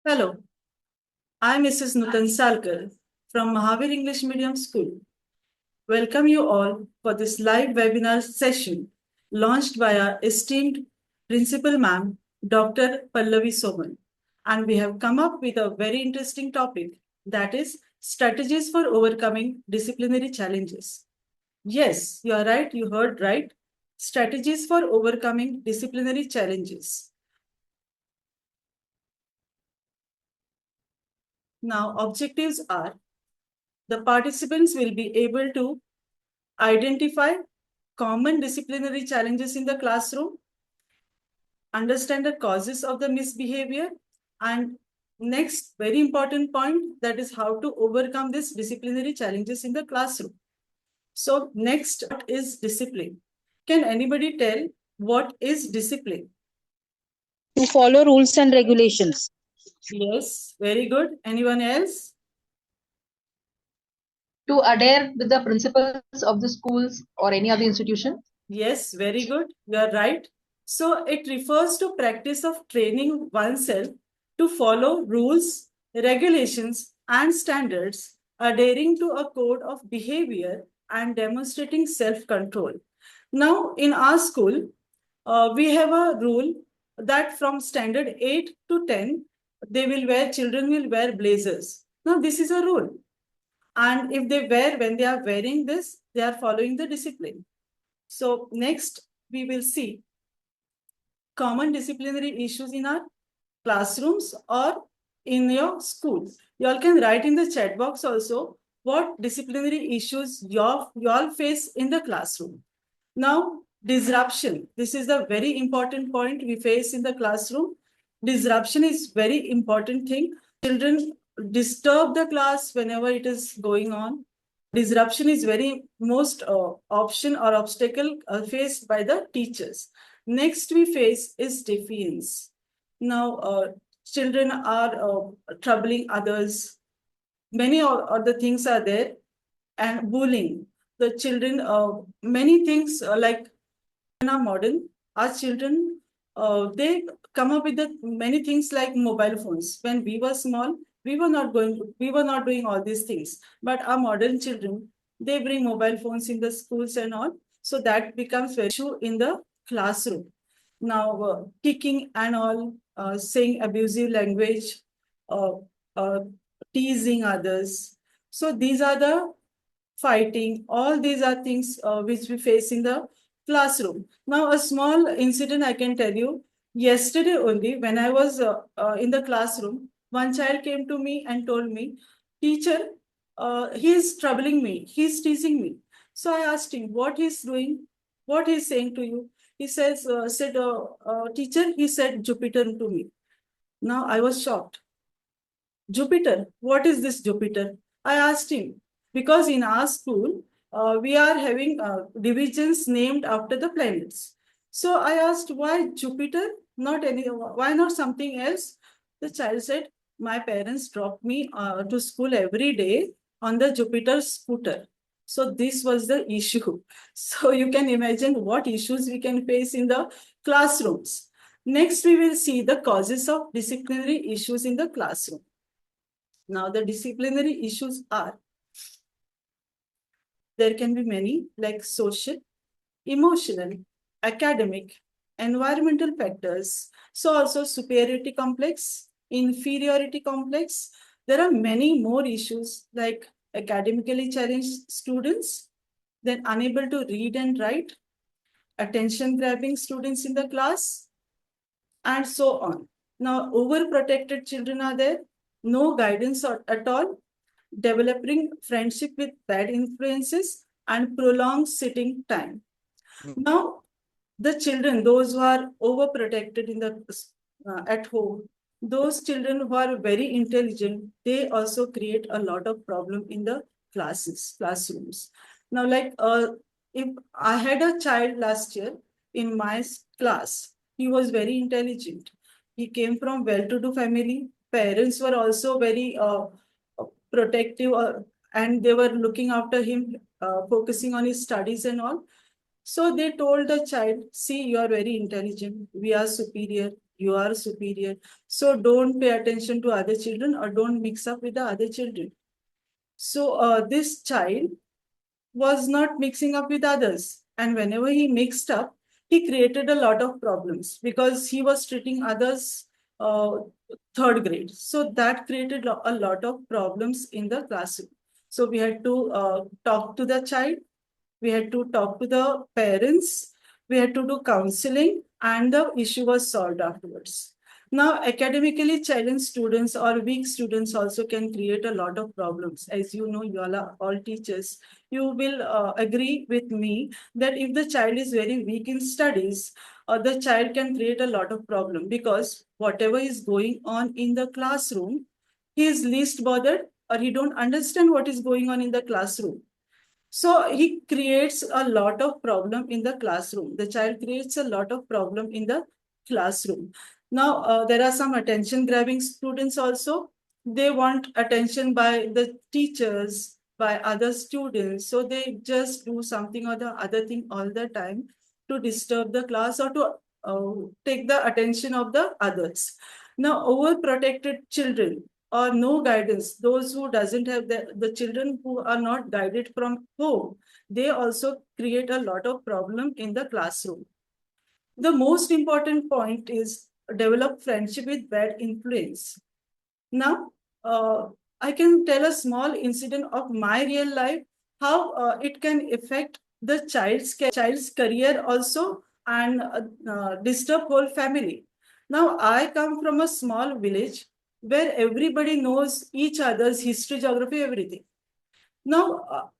Hello, I'm Mrs. Nutan Salkar from Mahavir English Medium School. Welcome you all for this live webinar session launched by our esteemed Principal Ma'am, Dr. Pallavi Soman. And we have come up with a very interesting topic, that is strategies for overcoming disciplinary challenges. Yes, you are right, you heard right. Strategies for overcoming disciplinary challenges. Now, objectives are the participants will be able to identify common disciplinary challenges in the classroom, understand the causes of the misbehavior, and next, very important point, that is how to overcome these disciplinary challenges in the classroom. So next, what is discipline? Can anybody tell what is discipline? To follow rules and regulations. Yes, very good. Anyone else? To adhere with the principles of the schools or any other institution. Yes, very good. You are right. So it refers to practice of training oneself to follow rules, regulations, and standards, adhering to a code of behavior and demonstrating self-control. Now, in our school, we have a rule that from standard 8 to 10, children will wear blazers. Now, this is a rule. And if when they are wearing this, they are following the discipline. So next, we will see common disciplinary issues in our classrooms or in your schools. You all can write in the chat box also what disciplinary issues you all face in the classroom. Now, disruption. This is the very important point we face in the classroom. Disruption is very important thing. Children disturb the class whenever it is going on. Disruption is very most option or obstacle faced by the teachers. Next we face is defiance. Now, children are troubling others. Many of the things are there. And bullying. The children, many things like in our modern, our children, they come up with the many things like mobile phones. When we were small, we were not doing all these things. But our modern children, they bring mobile phones in the schools and all. So that becomes very issue in the classroom. Now, kicking and all, saying abusive language, uh, uh, teasing others. So these are the fighting. All these are things which we face in the classroom. Now, a small incident I can tell you. Yesterday only, when I was in the classroom, one child came to me and told me, "Teacher, he is troubling me. He is teasing me." So I asked him what he's doing, what he's saying to you. He said, "Teacher," he said Jupiter to me. Now I was shocked. Jupiter, what is this Jupiter? I asked him because in our school, we are having divisions named after the planets. So I asked why Jupiter, why not something else? The child said, "My parents dropped me to school every day on the Jupiter scooter." So this was the issue. So you can imagine what issues we can face in the classrooms. Next, we will see the causes of disciplinary issues in the classroom. Now, the disciplinary issues are, there can be many like social, emotional, academic, environmental factors. So also superiority complex, inferiority complex. There are many more issues like academically challenged students, then unable to read and write, attention grabbing students in the class, and so on. Now, overprotected children are there, no guidance at all, developing friendship with bad influences, and prolonged sitting time. Now, the children, those who are overprotected in the at home, those children who are very intelligent, they also create a lot of problem in the classrooms. Now, like if I had a child last year in my class, he was very intelligent. He came from well-to-do family. Parents were also very protective, and they were looking after him, focusing on his studies and all. So they told the child, "See, you are very intelligent. We are superior. you are superior. So don't pay attention to other children or don't mix up with the other children. So this child was not mixing up with others. And whenever he mixed up, he created a lot of problems because he was treating others uh, third grade. So that created a lot of problems in the classroom. So we had to talk to the child, we had to talk to the parents, we had to do counseling, and the issue was solved afterwards. Now, academically challenged students or weak students also can create a lot of problems. As you know, you all are all teachers. You will agree with me that if the child is very weak in studies, the child can create a lot of problem because whatever is going on in the classroom, he is least bothered or he don't understand what is going on in the classroom. So he creates a lot of problem in the classroom. The child creates a lot of problem in the classroom. Now, there are some attention grabbing students also. They want attention by the teachers, by other students. So they just do something or the other thing all the time to disturb the class or to take the attention of the others. Now, overprotected children or no guidance, those who doesn't have the children who are not guided from home, they also create a lot of problem in the classroom. The most important point is develop friendship with bad influence. Now, I can tell a small incident of my real life, how it can affect the child's career also and disturb whole family. Now, I come from a small village where everybody knows each other's history, geography, everything. Now,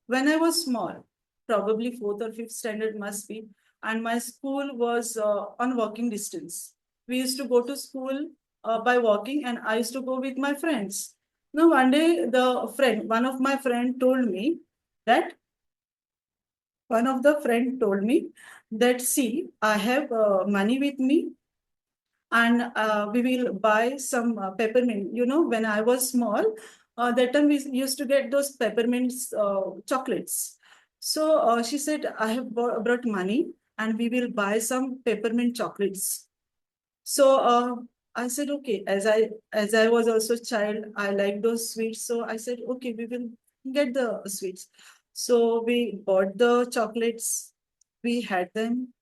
when I was small, probably fourth or fifth standard must be, and my school was on walking distance. We used to go to school by walking, and I used to go with my friends. Now, one day, one of my friend told me that see, I have money with me and we will buy some peppermint. You know, when I was small, that time we used to get those peppermint chocolates. So she said, I have brought money and we will buy some peppermint chocolates. So I said, okay, as I was also a child, I like those sweets. So I said, okay, we will get the sweets. So we bought the chocolates, we had them,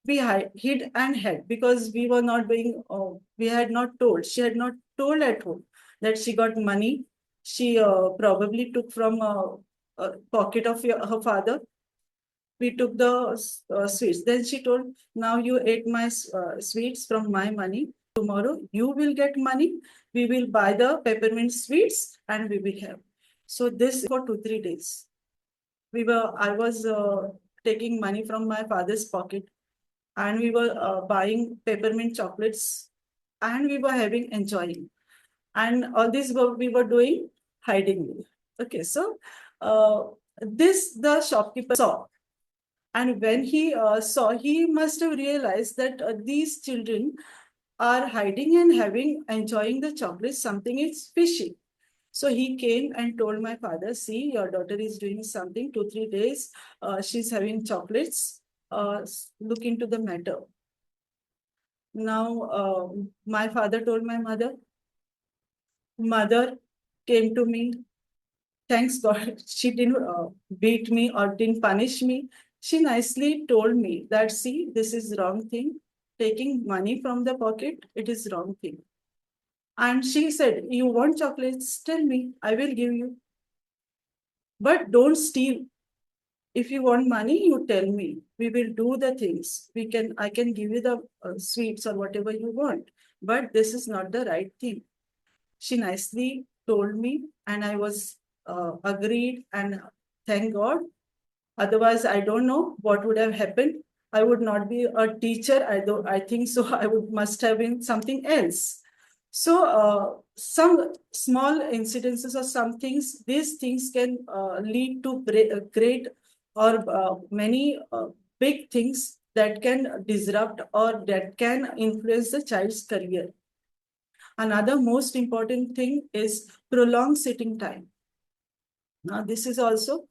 we hid and hid because we were not being, we had not told, she had not told at home that she got money. She probably took from a pocket of her father. We took the sweets. Then she told, now you ate my sweets from my money. Tomorrow you will get money. We will buy the peppermint sweets and we will have. So this for 2 3 days. I was taking money from my father's pocket and we were buying peppermint chocolates and we were having enjoying. And all this we were doing hiding. Okay, so this the shopkeeper saw. And when he saw, he must have realized that these children are hiding and enjoying the chocolates. Something is fishy. So he came and told my father, see, your daughter is doing something, 2 3 days. She's having chocolates. Look into the matter. Now, my father told my mother. Mother came to me. Thanks God, she didn't beat me or didn't punish me. She nicely told me that, see, this is wrong thing. Taking money from the pocket, it is wrong thing. And she said, you want chocolates? Tell me, I will give you. But don't steal. If you want money, you tell me. We will do the things. I can give you the sweets or whatever you want. But this is not the right thing. She nicely told me, and I was agreed. And thank God. Otherwise, I don't know what would have happened. I would not be a teacher. I think so. I must have been something else. So some small incidences or some things, these things can lead to great or many big things that can disrupt or that can influence the child's career. Another most important thing is prolonged sitting time. Now, this is also,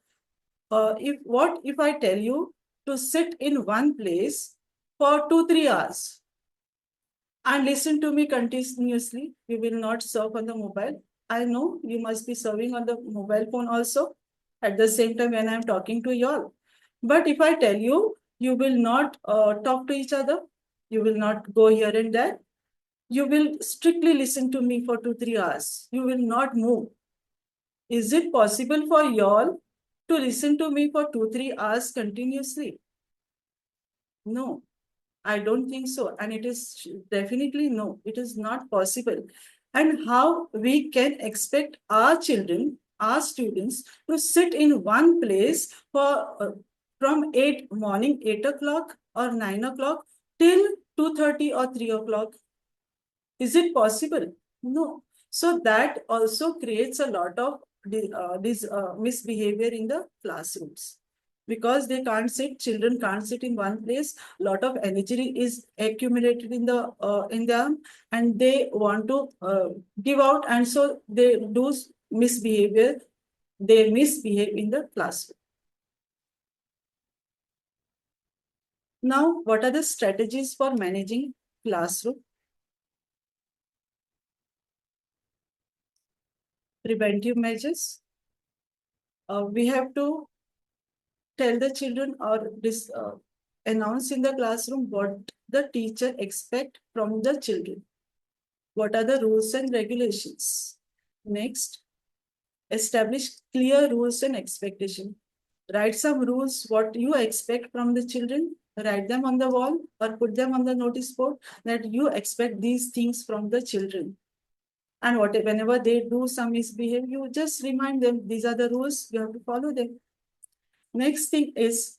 if I tell you to sit in one place for 2 3 hours, and listen to me continuously. You will not surf on the mobile. I know you must be serving on the mobile phone also at the same time when I'm talking to you all. But if I tell you, you will not talk to each other, you will not go here and there, you will strictly listen to me for 2 3 hours. You will not move. Is it possible for y'all to listen to me for 2 3 hours continuously? No, I don't think so. And it is definitely no, it is not possible. And how we can expect our children, our students to sit in one place for from 8 o'clock or 9 o'clock till 2:30 or 3 o'clock. Is it possible? No. So that also creates a lot of this misbehavior in the classrooms because they can't sit. Children can't sit in one place. A lot of energy is accumulated in them, and they want to give out, and so they do misbehavior. They misbehave in the classroom. Now, what are the strategies for managing classroom? Preventive measures. We have to tell the children or announce in the classroom what the teacher expect from the children. What are the rules and regulations? Next, establish clear rules and expectation. Write some rules, what you expect from the children. Write them on the wall or put them on the notice board that you expect these things from the children. And whenever they do some misbehave, you just remind them, these are the rules, you have to follow them. Next thing is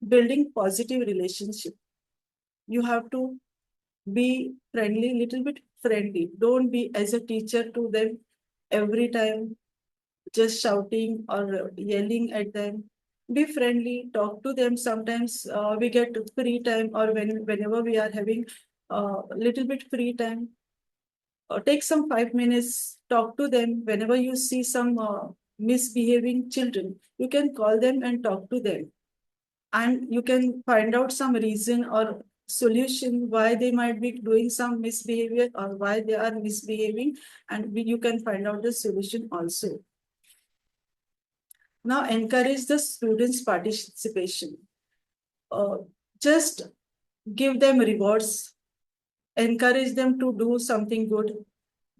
building positive relationship. You have to be friendly, little bit friendly. Don't be as a teacher to them every time, just shouting or yelling at them. Be friendly, talk to them. Sometimes we get free time, or whenever we are having a little bit free time, take some 5 minutes, talk to them. Whenever you see some misbehaving children, you can call them and talk to them, and you can find out some reason or solution why they might be doing some misbehavior or why they are misbehaving, and you can find out the solution also. Now encourage the students participation. Just give them rewards, encourage them to do something good,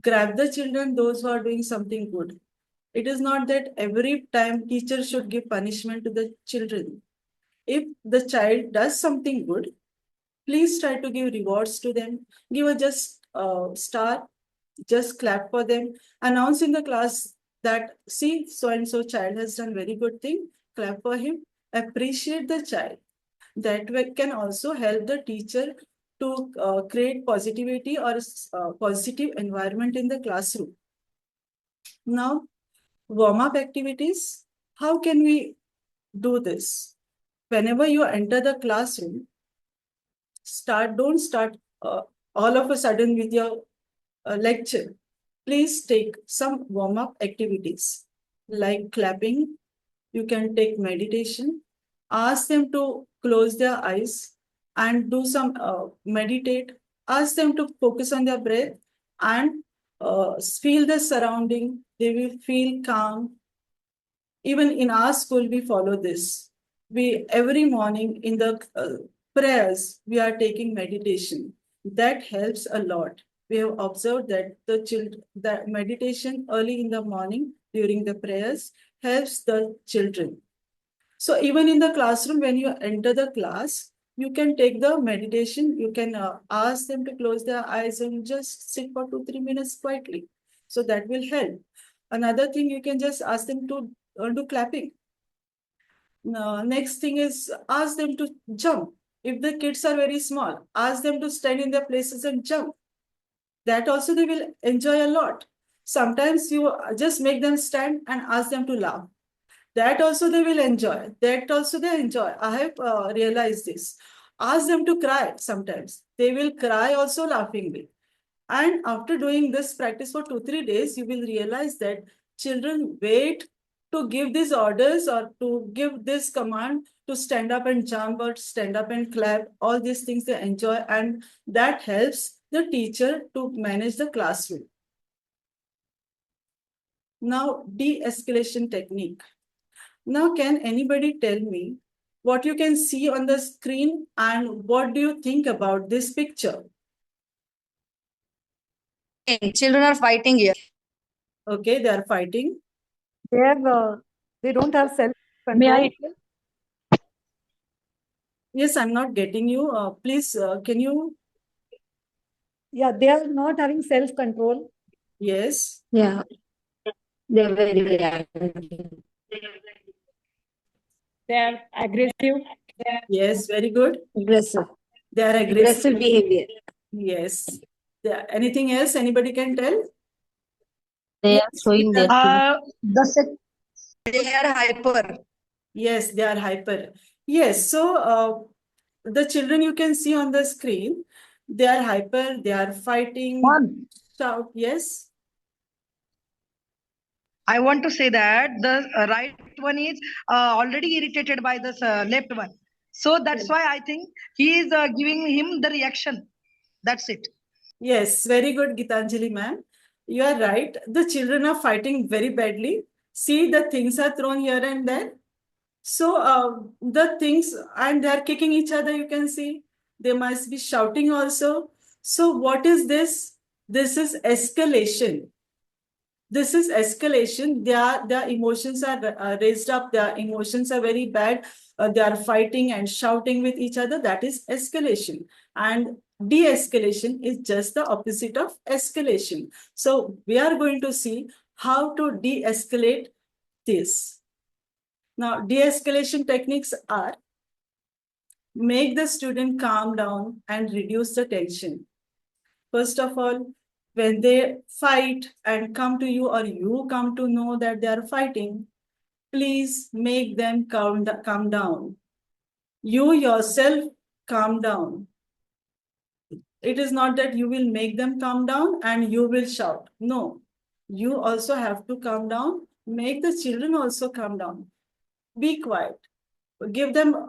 grab the children those who are doing something good. It is not that every time teacher should give punishment to the children. If the child does something good, please try to give rewards to them. Give a just star, just clap for them. Announce in the class that, see, so and so child has done very good thing. Clap for him. Appreciate the child. That way can also help the teacher to create positivity or positive environment in the classroom. Now, warm-up activities. How can we do this? Whenever you enter the classroom, don't start all of a sudden with your lecture. Please take some warm-up activities like clapping. You can take meditation. Ask them to close their eyes and do some meditate. Ask them to focus on their breath and feel the surrounding. They will feel calm. Even in our school, we follow this. We every morning in the prayers, we are taking meditation. That helps a lot. We have observed that that meditation early in the morning during the prayers helps the children. So even in the classroom, when you enter the class, you can take the meditation. You can ask them to close their eyes and just sit for 2 3 minutes quietly. So that will help. Another thing, you can just ask them to do clapping. Next thing is ask them to jump. If the kids are very small, ask them to stand in their places and jump. That also they will enjoy a lot. Sometimes you just make them stand and ask them to laugh. That also they will enjoy. That also they enjoy. I have realized this. Ask them to cry sometimes. They will cry also laughingly. And after doing this practice for 2 3 days, you will realize that children wait to give these orders or to give this command to stand up and jump or stand up and clap. All these things they enjoy, and that helps the teacher to manage the classroom. Now, de-escalation technique. Now, can anybody tell me what you can see on the screen and what do you think about this picture? Children are fighting here. Okay, they are fighting. They don't have self May control. I? Yes, I'm not getting you. Please, can you? Yeah, they are not having self control. Yes. Yeah. They're very angry. They are aggressive. Yes, very good. Aggressive. They are aggressive. Aggressive behavior. Yes. Anything else anybody can tell? They Yes, are showing their. They are hyper. Yes, they are hyper. Yes, so the children you can see on the screen, they are hyper, they are fighting, One, shout. Yes. I want to say that the right one is already irritated by the left one. So that's why I think he is giving him the reaction. That's it. Yes, very good, Gitanjali ma'am. You are right. The children are fighting very badly. See, the things are thrown here and there. So the things, and they are kicking each other, you can see. They must be shouting also. So what is this? This is escalation. This is escalation. Their emotions are raised up. Their emotions are very bad. They are fighting and shouting with each other. That is escalation. And de-escalation is just the opposite of escalation. So we are going to see how to de-escalate this. Now, de-escalation techniques are: make the student calm down and reduce the tension. First of all, when they fight and come to you, or you come to know that they are fighting, please make them calm down. You yourself calm down. It is not that you will make them calm down and you will shout. No, you also have to calm down. Make the children also calm down. Be quiet. Give them,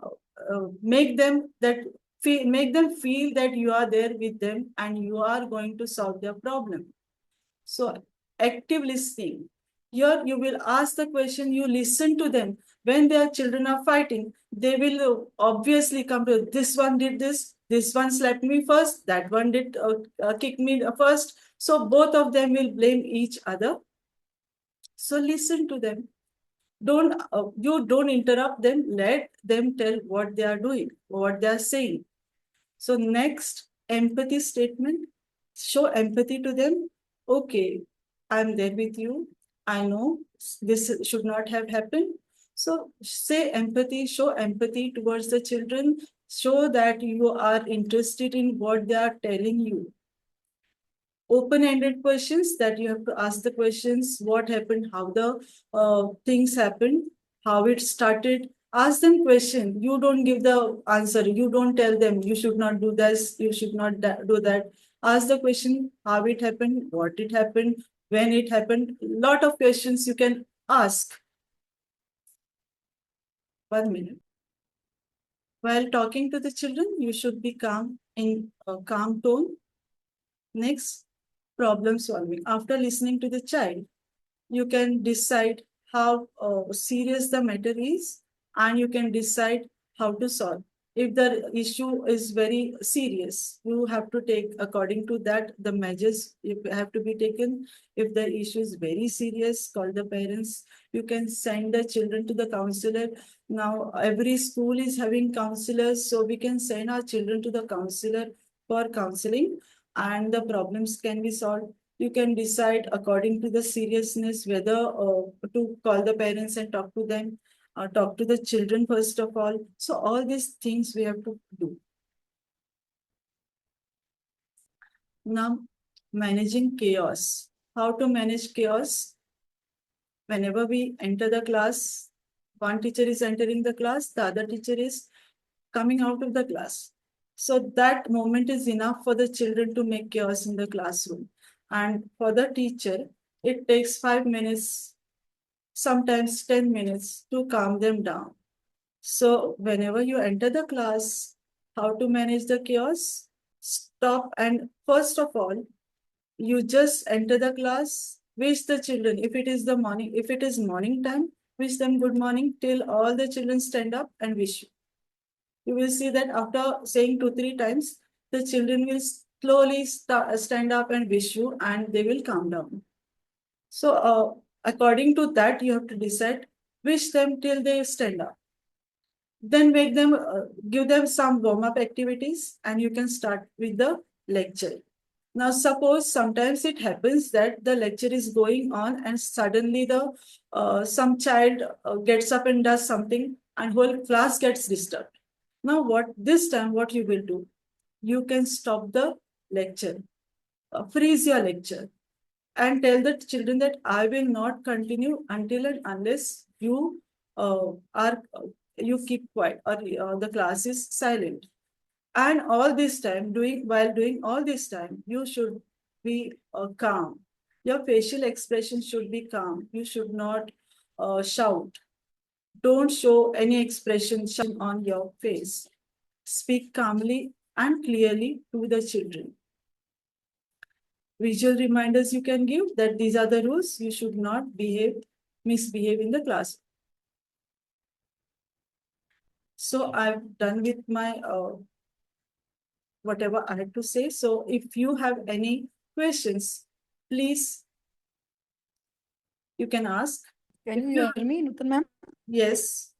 make them feel that you are there with them and you are going to solve their problem. So active listening. Here you will ask the question, you listen to them. When their children are fighting, they will obviously come to, this one did this one slapped me first, that one did kick me first. So both of them will blame each other. So listen to them. You don't interrupt them. Let them tell what they are doing, what they are saying. So next, empathy statement. Show empathy to them. Okay, I'm there with you. I know this should not have happened. So say empathy, show empathy towards the children. Show that you are interested in what they are telling you. Open-ended questions, that you have to ask the questions, what happened, how the things happened, how it started. Ask them question. You don't give the answer. You don't tell them you should not do this, you should not do that. Ask the question, how it happened, what it happened, when it happened. Lot of questions you can ask. 1 minute. While talking to the children, you should be calm, in a calm tone. Next, problem solving. After listening to the child, you can decide how serious the matter is, and you can decide how to solve. If the issue is very serious, you have to take, according to that, the measures have to be taken. If the issue is very serious, call the parents. You can send the children to the counselor. Now, every school is having counselors, so we can send our children to the counselor for counseling, and the problems can be solved. You can decide according to the seriousness whether to call the parents and talk to them, talk to the children first of all. So all these things we have to do. Now, managing chaos. How to manage chaos? Whenever we enter the class, one teacher is entering the class, the other teacher is coming out of the class. So that moment is enough for the children to make chaos in the classroom. And for the teacher, it takes 5 minutes sometimes 10 minutes to calm them down. So whenever you enter the class, how to manage the chaos? Stop, and first of all, you just enter the class, wish the children, if it is the morning, if it is morning time, wish them good morning till all the children stand up and wish you. You will see that after saying 2-3 times, the children will slowly stand up and wish you, and they will calm down. So according to that, you have to decide, wish them till they stand up. Then make them, give them some warm-up activities, and you can start with the lecture. Now, suppose sometimes it happens that the lecture is going on and suddenly the some child gets up and does something, and whole class gets disturbed. Now, what you will do? You can stop the lecture, freeze your lecture, and tell the children that I will not continue until and unless you are you keep quiet, or the class is silent. And all this time, while doing all this time, you should be calm. Your facial expression should be calm. You should not shout. Don't show any expression on your face. Speak calmly and clearly to the children. Visual reminders you can give that these are the rules. You should not misbehave in the class. So I've done with my whatever I had to say. So if you have any questions, please, you can ask. Can you hear me, Nutan ma'am? Yes.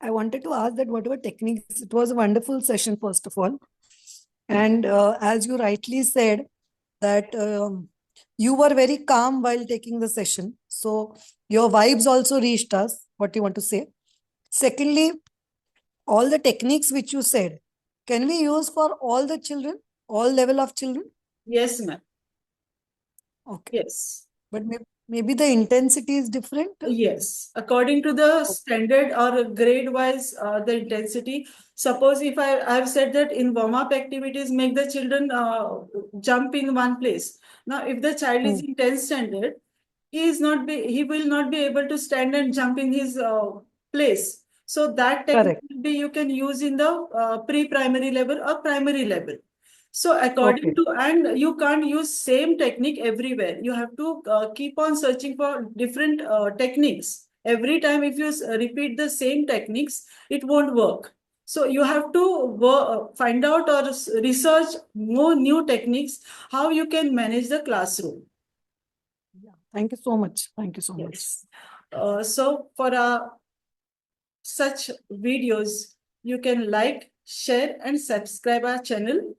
I wanted to ask that whatever techniques, it was a wonderful session, first of all. And as you rightly said, that you were very calm while taking the session. So your vibes also reached us, what you want to say. Secondly, all the techniques which you said, can we use for all the children, all level of children? Yes, ma'am. Okay. Yes. But maybe the intensity is different? Yes. According to the standard or grade wise, the intensity. Suppose if I've said that in warm-up activities, make the children jump in one place. Now, if the child is in 10th standard, he will not be able to stand and jump in his place. So that technique you can use in the pre-primary level or primary level. So according to, and you can't use same technique everywhere. You have to keep on searching for different techniques. Every time if you repeat the same techniques, it won't work. So you have to find out or research more new techniques, how you can manage the classroom. Yeah. Thank you so much. Thank you so much. So for such videos, you can like, share, and subscribe our channel.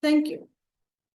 Thank you.